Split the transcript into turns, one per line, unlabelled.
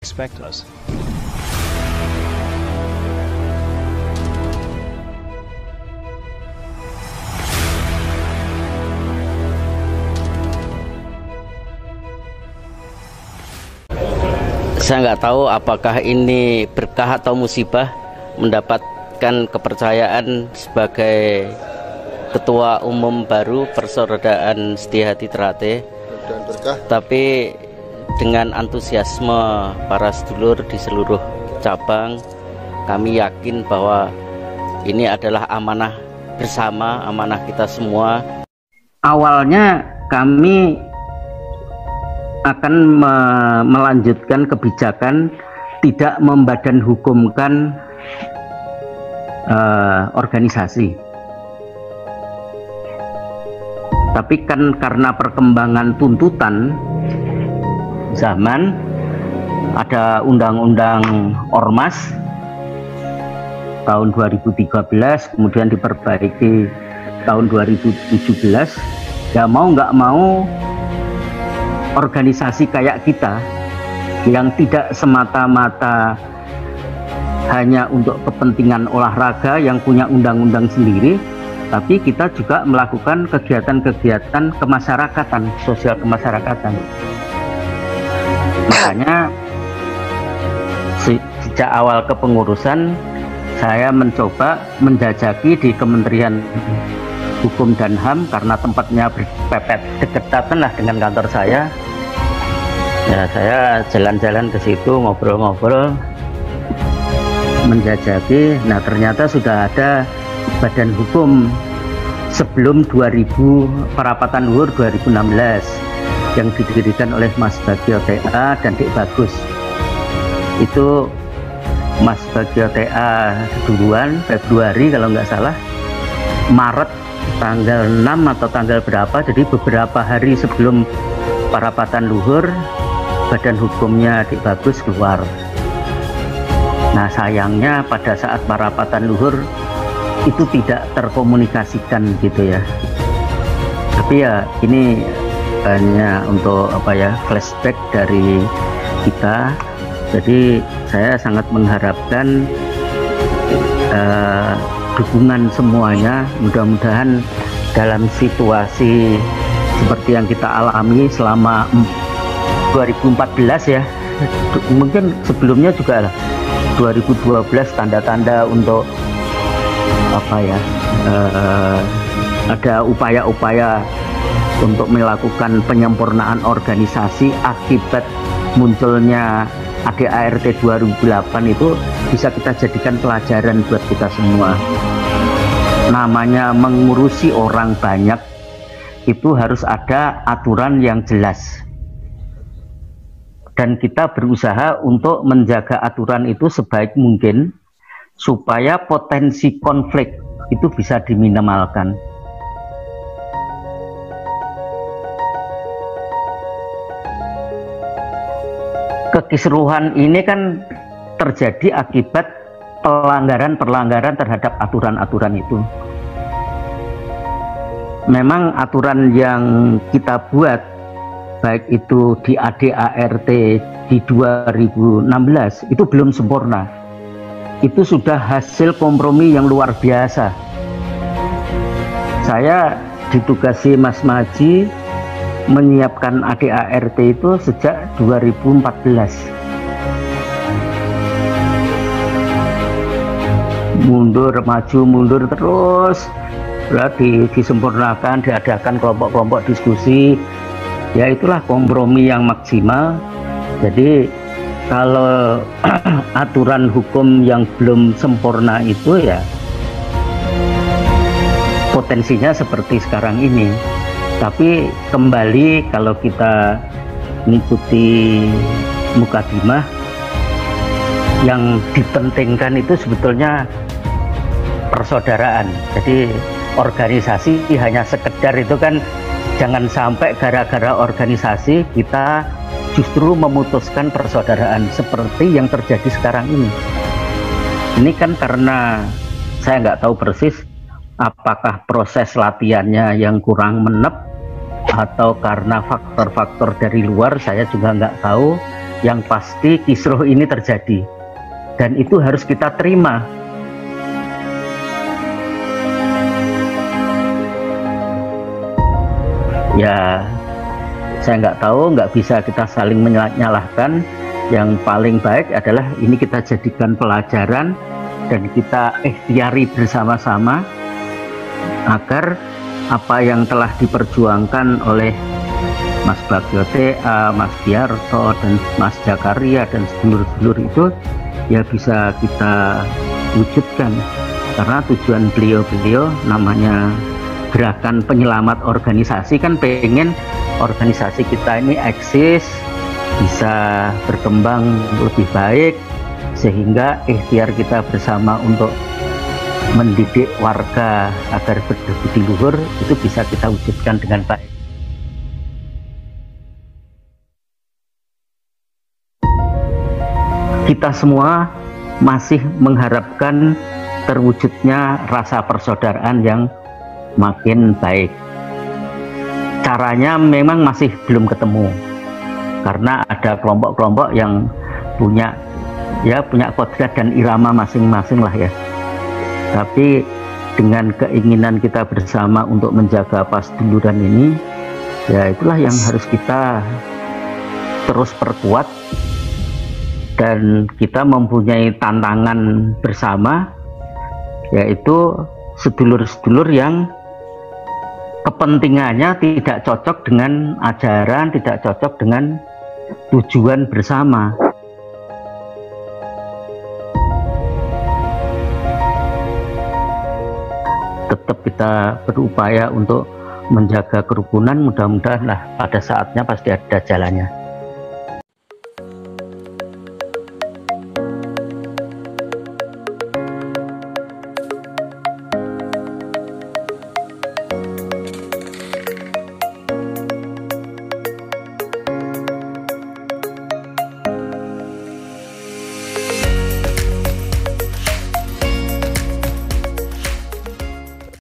expect us.
Saya nggak tahu apakah ini berkah atau musibah mendapatkan kepercayaan sebagai Ketua Umum baru Persaudaraan Setiahati Ternate. Tapi dengan antusiasme para sedulur di seluruh cabang, kami yakin bahwa ini adalah amanah bersama, amanah kita semua. Awalnya kami akan melanjutkan kebijakan tidak membadan hukumkan organisasi. Tapi kan karena perkembangan tuntutan zaman, ada undang-undang Ormas tahun 2013, kemudian diperbaiki tahun 2017. Ya mau nggak mau, organisasi kayak kita yang tidak semata-mata hanya untuk kepentingan olahraga yang punya undang-undang sendiri, tapi kita juga melakukan kegiatan-kegiatan kemasyarakatan, sosial kemasyarakatan. Makanya sejak awal kepengurusan saya mencoba menjajaki di Kementerian Hukum dan HAM karena tempatnya berpepet dekatan lah dengan kantor saya. Ya, saya jalan-jalan ke situ, ngobrol-ngobrol, menjajaki. Nah, ternyata sudah ada badan hukum sebelum 2000 Perapatan Luhur 2016 yang didirikan oleh Mas Bagio TA dan Dik Bagus. Itu Mas Bagio TA duluan, Februari kalau nggak salah, Maret tanggal 6 atau tanggal berapa, jadi beberapa hari sebelum Parapatan Luhur badan hukumnya Dik Bagus keluar. Nah, sayangnya pada saat Parapatan Luhur itu tidak terkomunikasikan gitu ya. Tapi ya ini hanya untuk apa ya, flashback dari kita. Jadi saya sangat mengharapkan dukungan semuanya. Mudah-mudahan dalam situasi seperti yang kita alami selama 2014 ya, mungkin sebelumnya juga 2012, tanda-tanda untuk apa ya, ada upaya-upaya untuk melakukan penyempurnaan organisasi akibat munculnya ADART 2008 itu bisa kita jadikan pelajaran buat kita semua. Namanya mengurusi orang banyak itu harus ada aturan yang jelas, dan kita berusaha untuk menjaga aturan itu sebaik mungkin supaya potensi konflik itu bisa diminimalkan. Kekisruhan ini kan terjadi akibat pelanggaran-pelanggaran terhadap aturan-aturan itu. Memang aturan yang kita buat, baik itu di ADART di 2016, itu belum sempurna. Itu sudah hasil kompromi yang luar biasa. Saya ditugasi Mas Maji menyiapkan ADART itu sejak 2014. Mundur, maju, mundur terus. Berarti disempurnakan, diadakan kelompok-kelompok diskusi. Ya itulah kompromi yang maksimal. Jadi kalau aturan hukum yang belum sempurna itu ya potensinya seperti sekarang ini. Tapi kembali kalau kita mengikuti mukadimah, yang dipentingkan itu sebetulnya persaudaraan. Jadi organisasi hanya sekedar itu kan, jangan sampai gara-gara organisasi kita justru memutuskan persaudaraan seperti yang terjadi sekarang ini. Ini kan karena saya nggak tahu persis apakah proses latihannya yang kurang menep atau karena faktor-faktor dari luar, saya juga nggak tahu. yang pasti kisruh ini terjadi, dan itu harus kita terima. Ya, saya nggak tahu, nggak bisa kita saling menyalahkan. Yang paling baik adalah ini kita jadikan pelajaran dan kita ikhtiari bersama-sama agar apa yang telah diperjuangkan oleh Mas Bagio TA, Mas Giarto, dan Mas Jakaria dan sedulur-sedulur itu ya bisa kita wujudkan, karena tujuan beliau-beliau namanya gerakan penyelamat organisasi kan pengen organisasi kita ini eksis, bisa berkembang lebih baik, sehingga ikhtiar kita bersama untuk mendidik warga agar berbudi luhur itu bisa kita wujudkan dengan baik. Kita semua masih mengharapkan terwujudnya rasa persaudaraan yang makin baik. Caranya memang masih belum ketemu, karena ada kelompok-kelompok yang punya kodrat dan irama masing-masing lah ya. Tapi dengan keinginan kita bersama untuk menjaga pasduluran ini, ya itulah yang harus kita terus perkuat, dan kita mempunyai tantangan bersama, yaitu sedulur-sedulur yang kepentingannya tidak cocok dengan ajaran, tidak cocok dengan tujuan bersama. Tetap kita berupaya untuk menjaga kerukunan, mudah-mudahan lah pada saatnya pasti ada jalannya.